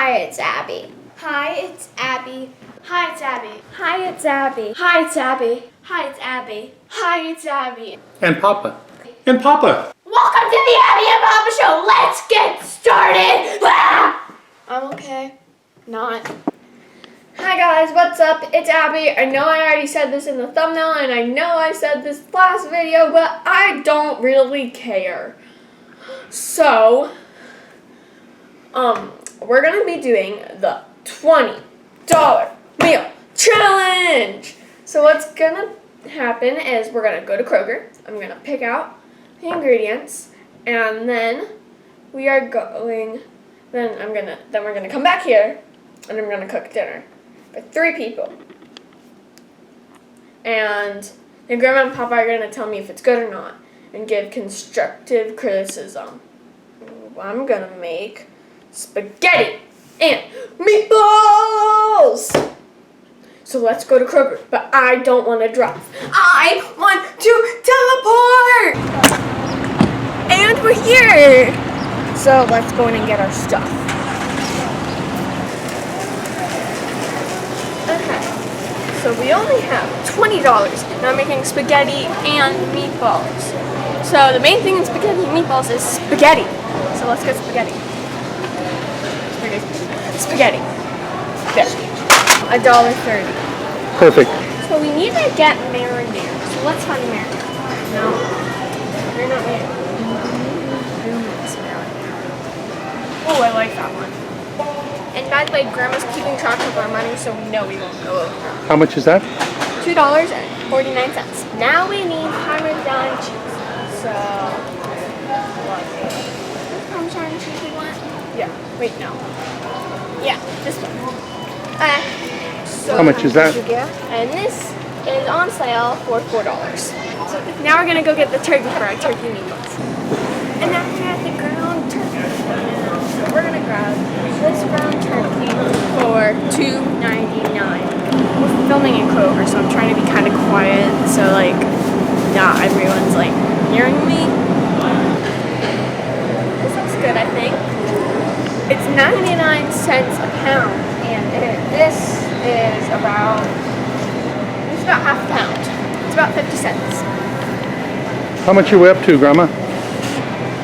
Hi, it's Abby. Hi, it's Abby. Hi, it's Abby. Hi, it's Abby. Hi, it's Abby. Hi, it's Abby. Hi, it's Abby. And Papa. And Papa. Welcome to the Abby and Papa Show. Let's get started. Ah! I'm okay. Not. Hi guys, what's up? It's Abby. I know I already said this in the thumbnail and I know I said this last video, but I don't really care. So, we're gonna be doing the $20 meal challenge. So what's gonna happen is we're gonna go to Kroger. I'm gonna pick out the ingredients, and then we're gonna come back here, and I'm gonna cook dinner for 3 people. And then Grandma and Papa are gonna tell me if it's good or not, and give constructive criticism. I'm gonna make spaghetti and meatballs. So let's go to Kroger, but I don't want to drive. I want to teleport! And we're here! So let's go in and get our stuff. Okay, so we only have $20, and I'm making spaghetti and meatballs. So the main thing in spaghetti and meatballs is spaghetti. So let's get spaghetti. Spaghetti. There. $1.30. Perfect. So we need to get marinara. So let's find marinara. No. You're not marinara. Oh, I like that one. And by the way, Grandma's keeping track of our money, so we know we won't go over. How much is that? $2.49. Now we need Parmesan cheese. So, Parmesan cheese we want? Yeah. Wait, no. Yeah, this one. So How much is that? And this is on sale for $4. So now we're gonna go get the turkey for our turkey meatballs. And now we have the ground turkey. So we're gonna grab this ground turkey for $2.99. We're filming in Kroger, so I'm trying to be kind of quiet, so like not everyone's like hearing me. This looks good, I think. It's 99 cents a pound, and this is about half a pound. It's about 50 cents. How much are we up to, Grandma?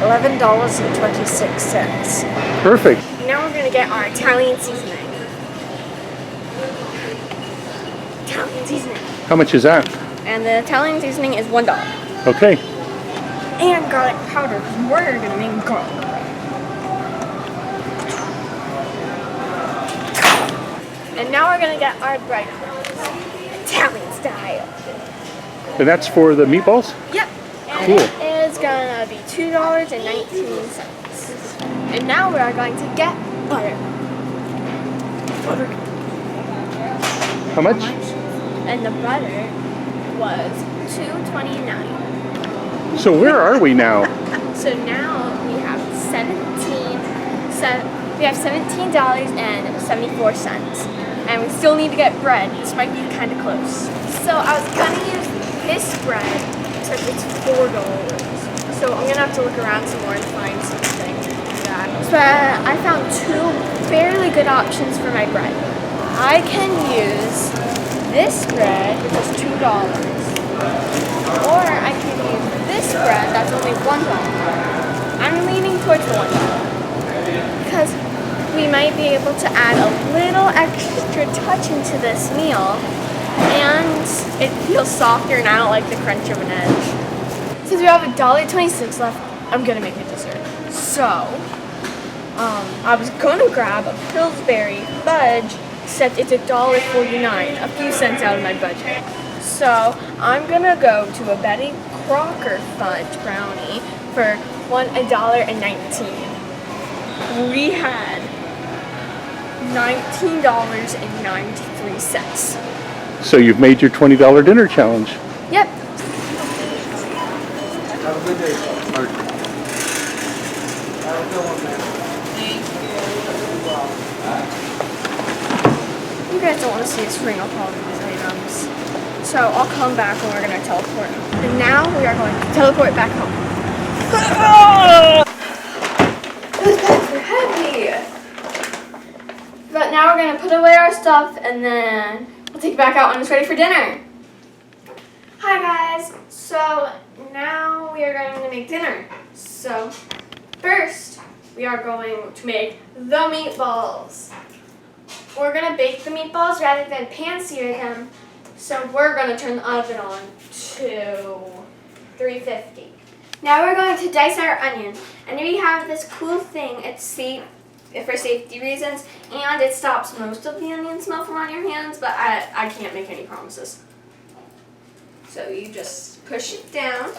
$11.26. Perfect. Now we're gonna get our Italian seasoning. Italian seasoning. How much is that? And the Italian seasoning is $1. Okay. And garlic powder, because we're gonna make garlic bread. And now we're gonna get our bread Italian style. And that's for the meatballs? Yep. And Cool. it is gonna be $2.19. And now we are going to get butter. How much? And the butter was $2.29. So where are we now? So now we have $17.74, and we still need to get bread. This might be kind of close. So I was gonna use this bread, except it's $4. So I'm gonna have to look around some more and find something that. But I found 2 fairly good options for my bread. I can use this bread, which is $2, or I can use this bread that's only $1. I'm leaning towards the $1 because we might be able to add a little extra touch into this meal, and it feels softer, and I don't like the crunch of an edge. Since we have $1.26 left, I'm gonna make a dessert. So, I was gonna grab a Pillsbury fudge, except it's $1.49, a few cents out of my budget. So I'm gonna go to a Betty Crocker fudge brownie for $1.19. We had $19.93. So you've made your $20 dinner challenge. Yep. Have a good day. You guys don't want to see us ring up all these items. So I'll come back when we're gonna teleport. And now we are going to teleport back home. Those bags are heavy. But now we're gonna put away our stuff and then we'll take it back out when it's ready for dinner. Hi guys, so now we are going to make dinner. So first we are going to make the meatballs. We're gonna bake the meatballs rather than pan sear them. So we're gonna turn the oven on to 350. Now we're going to dice our onion. And we have this cool thing, it's safe for safety reasons, and it stops most of the onion smell from on your hands, but I can't make any promises. So you just push it down.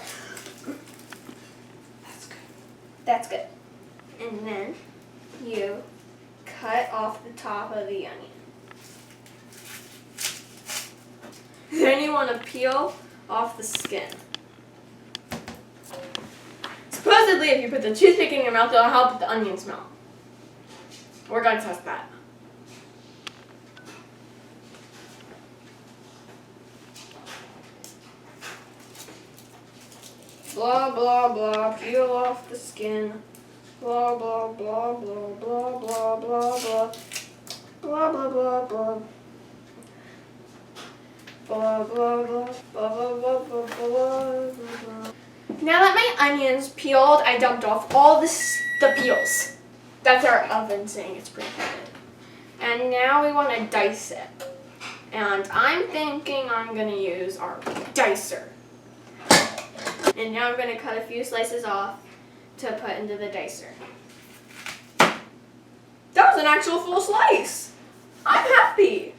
That's good. That's good. And then you cut off the top of the onion. Then you want to peel off the skin. Supposedly, if you put the toothpick in your mouth, it'll help with the onion smell. We're going to test that. Blah, blah, blah, peel off the skin. Blah, blah, blah, blah, blah, blah, blah, blah. Blah, blah, blah, blah. Blah, blah, blah, blah, blah, blah, blah, blah. Now that my onions peeled, I dumped off all the peels. That's our oven saying it's preheated. And now we want to dice it. And I'm thinking I'm going to use our dicer. And now I'm going to cut a few slices off to put into the dicer. That was an actual full slice. I'm happy.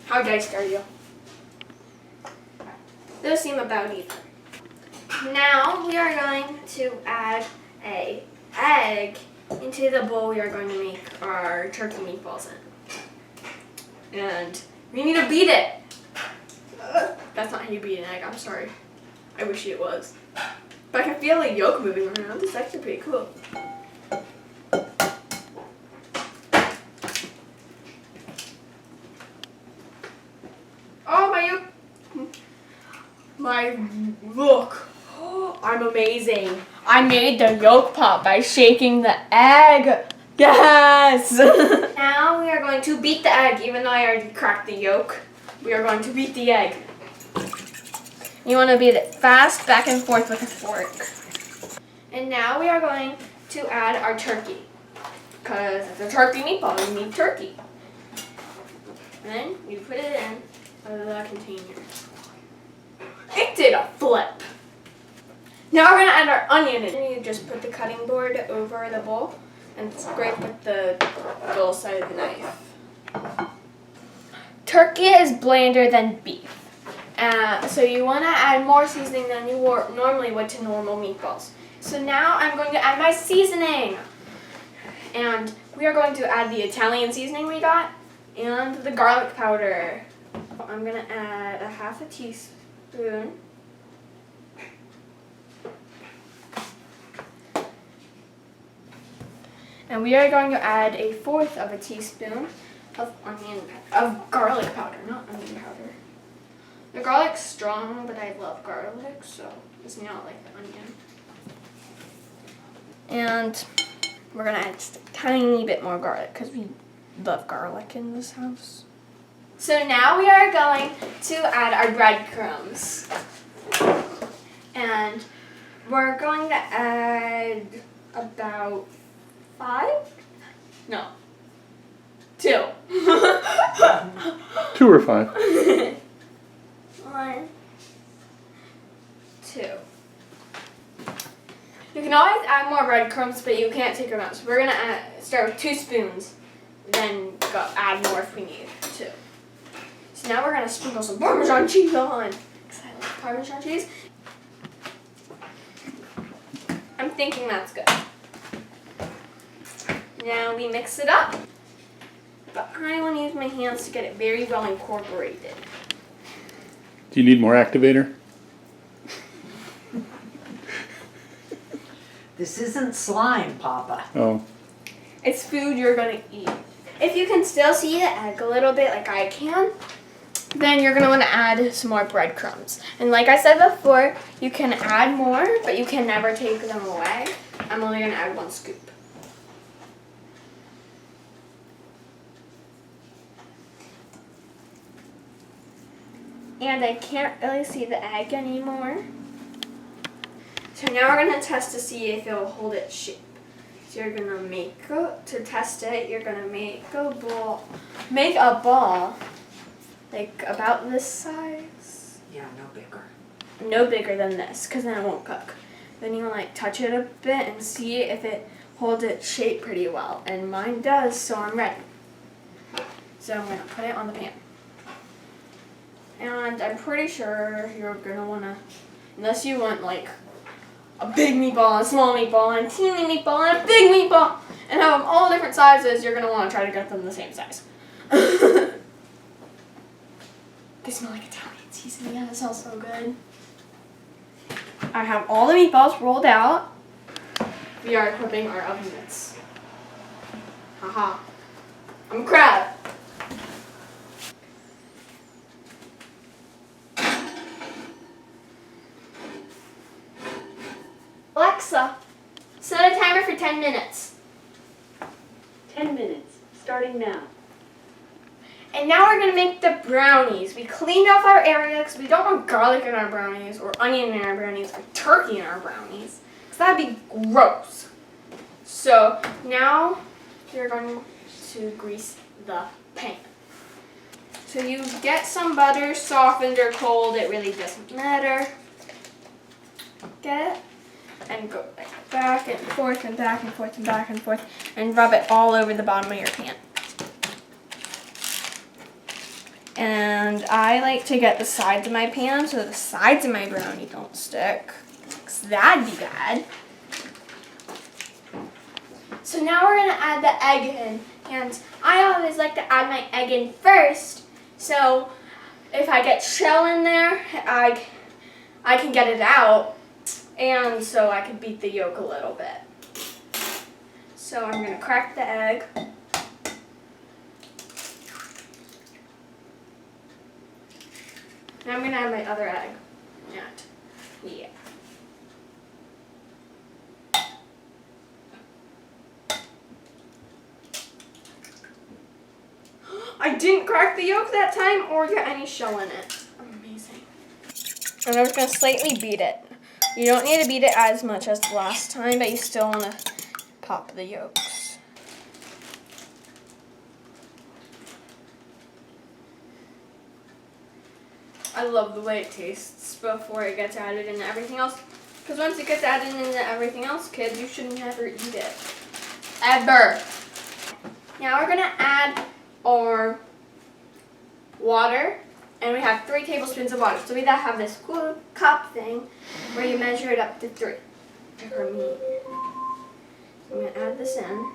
How diced are you? Those seem about even. Now we are going to add an egg into the bowl we are going to make our turkey meatballs in. And we need to beat it. That's not how you beat an egg, I'm sorry. I wish it was. But I can feel the yolk moving around. It's actually pretty cool. Oh, my yolk. Look. I'm amazing. I made the yolk pop by shaking the egg. Yes! Now we are going to beat the egg, even though I already cracked the yolk. We are going to beat the egg. You want to beat it fast, back and forth with a fork. And now we are going to add our turkey. Because it's a turkey meatball, you need turkey. And then you put it in the container. It did a flip. Now we're going to add our onion in. You just put the cutting board over the bowl and scrape with the dull side of the knife. Turkey is blander than beef. So you want to add more seasoning than you normally would to normal meatballs. So now I'm going to add my seasoning. And we are going to add the Italian seasoning we got and the garlic powder. I'm going to add a half a teaspoon. And we are going to add a fourth of a teaspoon of garlic powder, not onion powder. The garlic's strong, but I love garlic, so it's not like the onion. And we're gonna add just a tiny bit more garlic because we love garlic in this house. So now we are going to add our breadcrumbs. And we're going to add about 5? No. 2. 2 or 5. 1, 2. You can always add more breadcrumbs, but you can't take them out. So we're going to start with 2 spoons, then add more if we need to. So now we're going to sprinkle some Parmesan cheese on. Because I love Parmesan cheese. I'm thinking that's good. Now we mix it up. But I want to use my hands to get it very well incorporated. Do you need more activator? This isn't slime, Papa. Oh. It's food you're going to eat. If you can still see the egg a little bit like I can, then you're going to want to add some more breadcrumbs. And like I said before, you can add more, but you can never take them away. I'm only going to add 1 scoop. And I can't really see the egg anymore. So now we're gonna test to see if it'll hold its shape. So you're gonna to test it, you're gonna make a ball like about this size. Yeah, no bigger. No bigger than this, because then it won't cook. Then you like touch it a bit and see if it holds its shape pretty well. And mine does, so I'm ready. So I'm gonna put it on the pan. And I'm pretty sure you're gonna wanna, unless you want like a big meatball, a small meatball, and a teeny meatball, and a big meatball, and have them all different sizes, you're gonna wanna try to get them the same size. They smell like Italian seasoning, yeah, that smells so good. I have all the meatballs rolled out. We are equipping our oven mitts. Haha. I'm a crab. Alexa, set a timer for 10 minutes. 10 minutes, starting now. And now we're gonna make the brownies. We cleaned off our area because we don't want garlic in our brownies or onion in our brownies or turkey in our brownies. Because that'd be gross. So now you're going to grease the pan. So you get some butter, softened or cold, it really doesn't matter. Get it? And go back and forth and back and forth and back and forth and rub it all over the bottom of your pan. And I like to get the sides of my pan so the sides of my brownie don't stick, because that'd be bad. So now we're going to add the egg in, and I always like to add my egg in first, so if I get shell in there, I can get it out, and so I can beat the yolk a little bit. So I'm going to crack the egg. Now I'm going to add my other egg. Yeah. I didn't crack the yolk that time or get any shell in it. Amazing. And I'm just going to slightly beat it. You don't need to beat it as much as the last time, but you still want to pop the yolks. I love the way it tastes before it gets added into everything else. Because once it gets added into everything else, kids, you should never eat it. Ever. Now we're going to add our water. And we have 3 tablespoons of water. So we have this cool cup thing where you measure it up to 3 for me. So I'm going to add this in.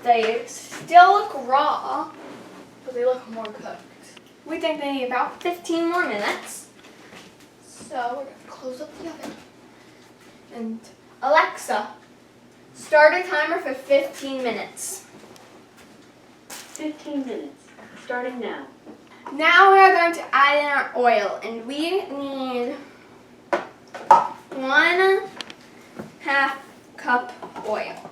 They still look raw, but they look more cooked. We think they need about 15 more minutes. So we're going to close up the oven. And Alexa, start a timer for 15 minutes. 15 minutes, starting now. Now we are going to add in our oil, and we need 1/2 cup oil.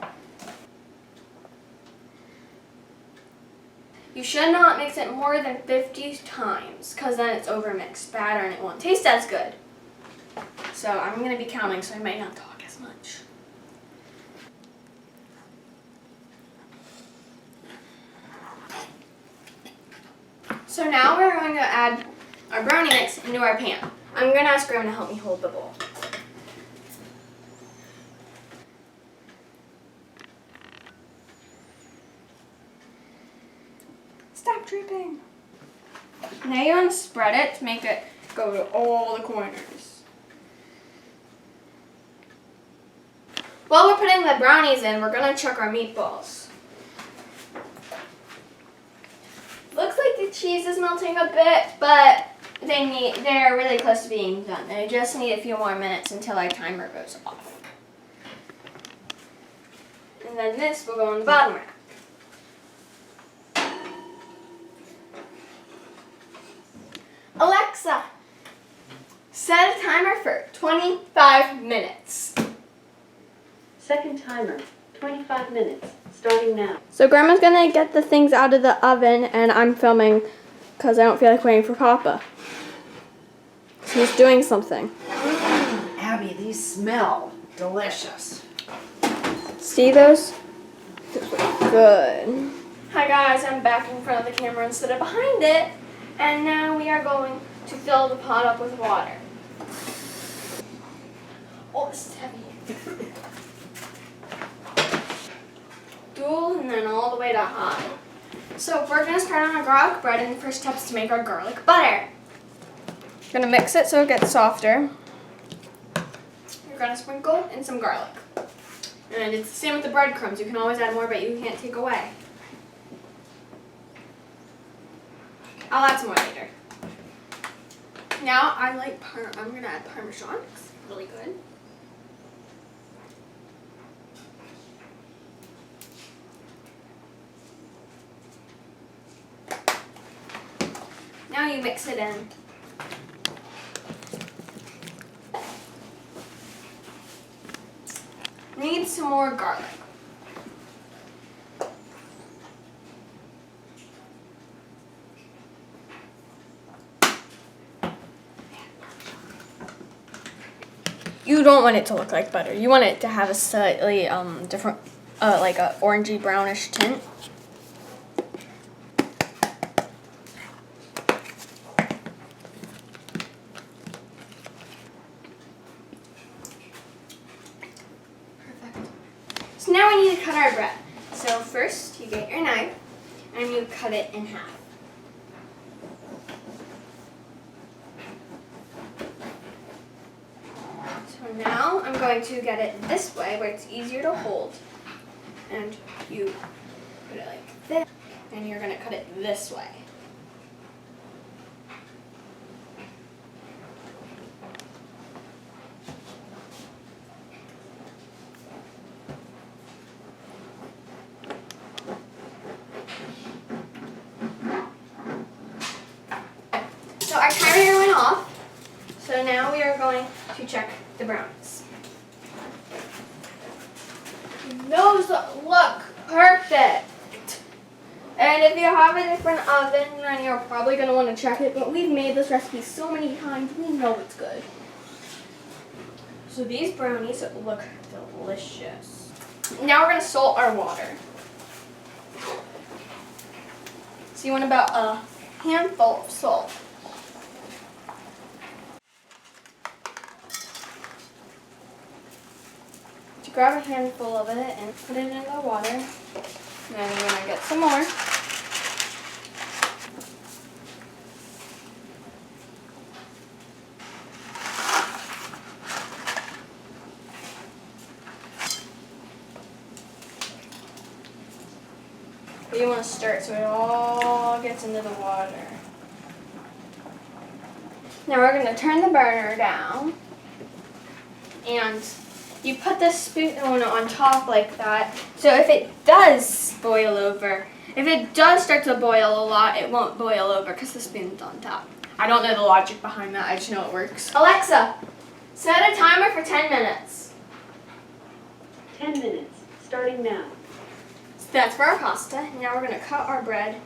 You should not mix it more than 50 times, because then it's overmixed batter and it won't taste as good. So I'm going to be counting, so I might not talk as much. So now we're going to add our brownie mix into our pan. I'm going to ask Graham to help me hold the bowl. Stop dripping. Now you want to spread it to make it go to all the corners. While we're putting the brownies in, we're going to chuck our meatballs. Looks like the cheese is melting a bit, but they're really close to being done. They just need a few more minutes until our timer goes off. And then this will go on the bottom rack. Alexa, set a timer for 25 minutes. Second timer, 25 minutes, starting now. So Grandma's gonna get the things out of the oven, and I'm filming because I don't feel like waiting for Papa. He's doing something. Abby, these smell delicious. See those? Good. Hi guys, I'm back in front of the camera instead of behind it, and now we are going to fill the pot up with water. Oh, this is heavy. Dual and then all the way to high. So we're gonna start on our garlic bread, and the first step is to make our garlic butter. You're gonna mix it so it gets softer. You're gonna sprinkle in some garlic. And it's the same with the breadcrumbs. You can always add more, but you can't take away. I'll add some more later. Now I'm gonna add Parmesan. It's really good. Now you mix it in. Need some more garlic. You don't want it to look like butter. You want it to have a slightly different, like a orangey brownish tint. So now we need to cut our bread. So first you get your knife and you cut it in half. So now I'm going to get it this way where it's easier to hold. And you put it like this, and you're going to cut it this way. So our timer went off, so now we are going to check the brownies. Those look perfect. And if you have a different oven, then you're probably going to want to check it, but we've made this recipe so many times, we know it's good. So these brownies look delicious. Now we're going to salt our water. So you want about a handful of salt. Grab a handful of it and put it in the water. And then you're going to get some more. But you want to stir it so it all gets into the water. Now we're going to turn the burner down. And you put the spoon on top like that, so if it does boil over, if it does start to boil a lot, it won't boil over because the spoon's on top. I don't know the logic behind that, I just know it works. Alexa, set a timer for 10 minutes. 10 minutes, starting now. So that's for our pasta. Now we're going to cut our bread,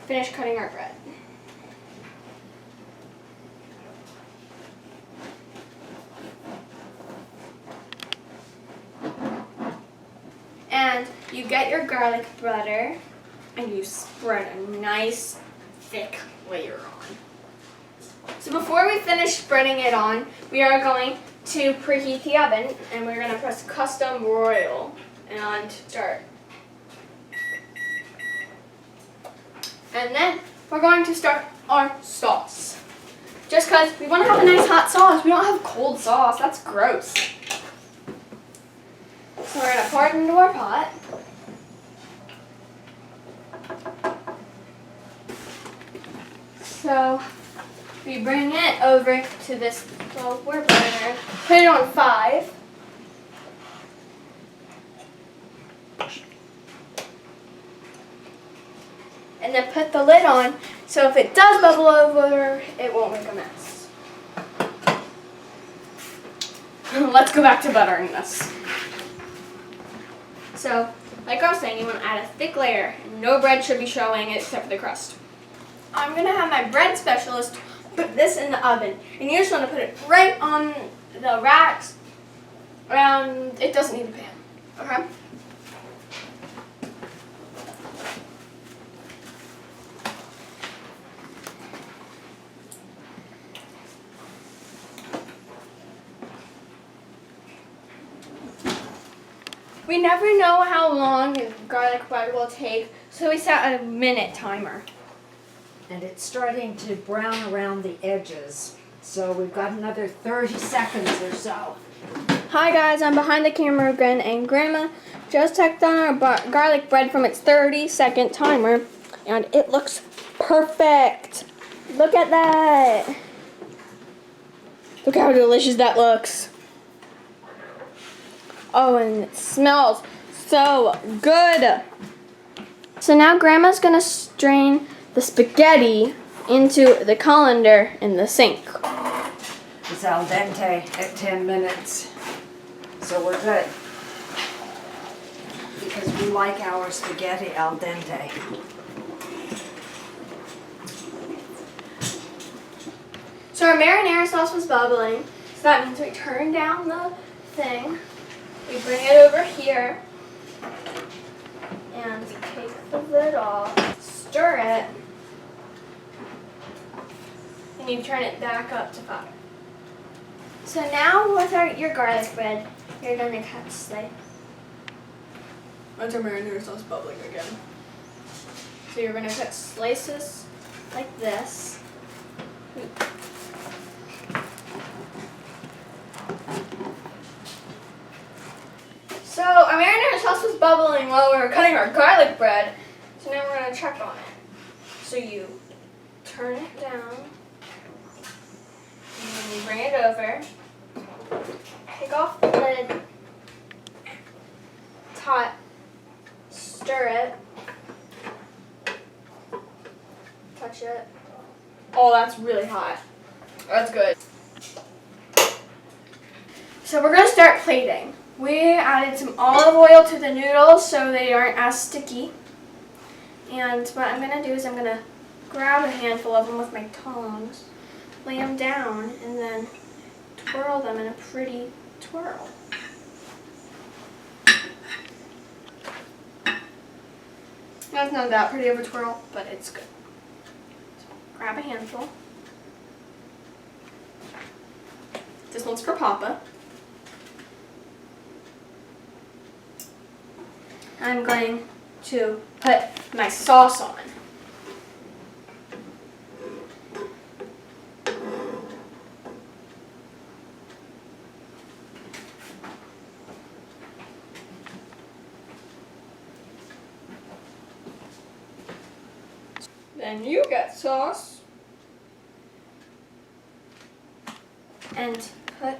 finish cutting our bread. And you get your garlic butter and you spread a nice thick layer on. So before we finish spreading it on, we are going to preheat the oven and we're going to press custom broil and start. And then we're going to start our sauce. Just because we want to have a nice hot sauce. We don't have cold sauce. That's gross. So we're going to pour it into our pot. So we bring it over to this lower burner, put it on 5. And then put the lid on, so if it does bubble over, it won't make a mess. Let's go back to buttering this. So, like I was saying, you want to add a thick layer. No bread should be showing except for the crust. I'm going to have my bread specialist put this in the oven. And you just want to put it right on the racks. It doesn't need a pan. Okay? We never know how long garlic bread will take, so we set a minute timer. And it's starting to brown around the edges. So we've got another 30 seconds or so. Hi guys, I'm behind the camera again, and Grandma just checked on our garlic bread from its 30-second timer, and it looks perfect. Look at that. Look how delicious that looks. Oh, and it smells so good. So now Grandma's gonna strain the spaghetti into the colander in the sink. It's al dente at 10 minutes. So we're good. Because we like our spaghetti al dente. So our marinara sauce was bubbling, so that means we turn down the thing, we bring it over here, and we take the lid off, stir it, and you turn it back up to 5. So now with your garlic bread, you're going to cut slice. That's our marinara sauce bubbling again. So you're going to cut slices like this. So our marinara sauce was bubbling while we were cutting our garlic bread. So now we're going to check on it. So you turn it down, and then you bring it over, take off the lid, it's hot, stir it, touch it. Oh, that's really hot. That's good. So we're going to start plating. We added some olive oil to the noodles so they aren't as sticky. And what I'm going to do is I'm going to grab a handful of them with my tongs, lay them down, and then twirl them in a pretty twirl. That's not that pretty of a twirl, but it's good. So grab a handful. This one's for Papa. I'm going to put my sauce on. Then you get sauce. And I'm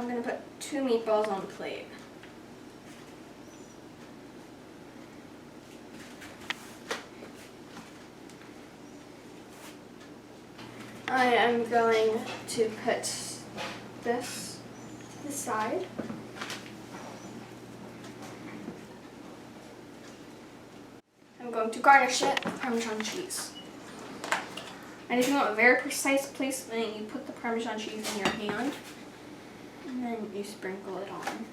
going to put 2 meatballs on the plate. I am going to put this to the side. I'm going to garnish it with Parmesan cheese. And if you want a very precise placement, you put the Parmesan cheese in your hand, and then you sprinkle it on.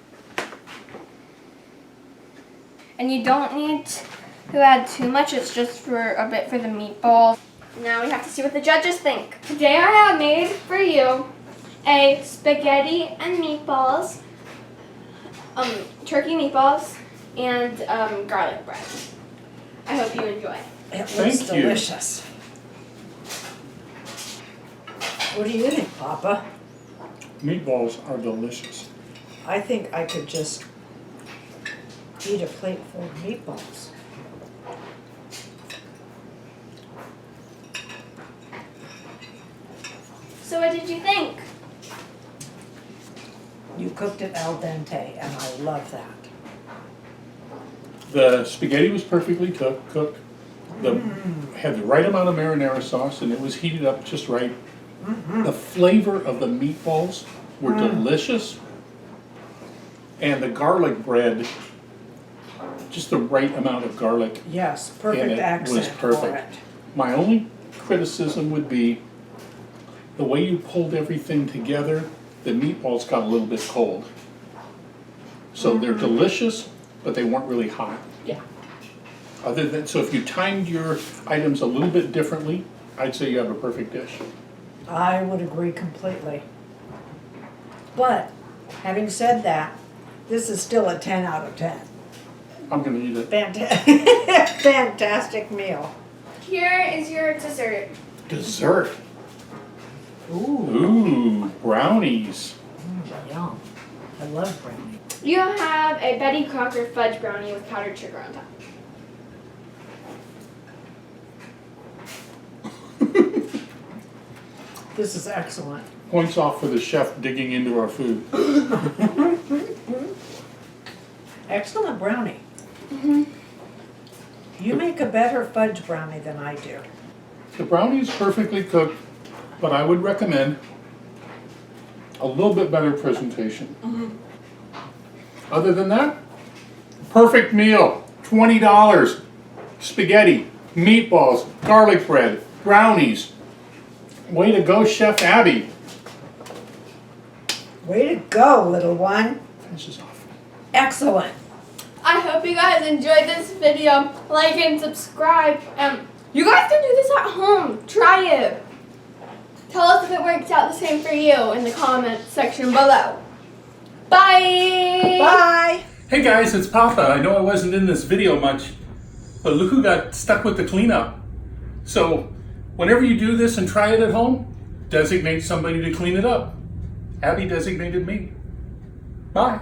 And you don't need to add too much, it's just for a bit for the meatballs. Now we have to see what the judges think. Today I have made for you a spaghetti and meatballs, turkey meatballs, and garlic bread. I hope you enjoy. It looks Thank you. delicious. What do you think, Papa? Meatballs are delicious. I think I could just eat a plate full of meatballs. So what did you think? You cooked it al dente, and I love that. The spaghetti was perfectly cooked. Had the right amount of marinara sauce, and it was heated up just right. The flavor of the meatballs were delicious. And the garlic bread, just the right amount of garlic. Yes, And perfect it accent was for perfect. it. My only criticism would be the way you pulled everything together, the meatballs got a little bit cold. So they're delicious, but they weren't really hot. Yeah. Other than, so if you timed your items a little bit differently, I'd say you have a perfect dish. I would agree completely. But, having said that, this is still a 10 out of 10. I'm gonna eat it. Fantastic meal. Here is your dessert. Dessert. Ooh, Ooh, brownies. yum. I love brownie. You have a Betty Crocker fudge brownie with powdered sugar on top. This is excellent. Points off for the chef digging into our food. Excellent brownie. You make a better fudge brownie than I do. The brownie is perfectly cooked, but I would recommend a little bit better presentation. Other than that, perfect meal, $20. Spaghetti, meatballs, garlic bread, brownies. Way to go, Chef Abby. Way to go, little one. This is off. Excellent. I hope you guys enjoyed this video. Like and subscribe. You guys can do this at home. Try it. Tell us if it works out the same for you in the comment section below. Bye! Bye. Hey guys, it's Papa. I know I wasn't in this video much, but look who got stuck with the cleanup. So, whenever you do this and try it at home, designate somebody to clean it up. Abby designated me. Bye.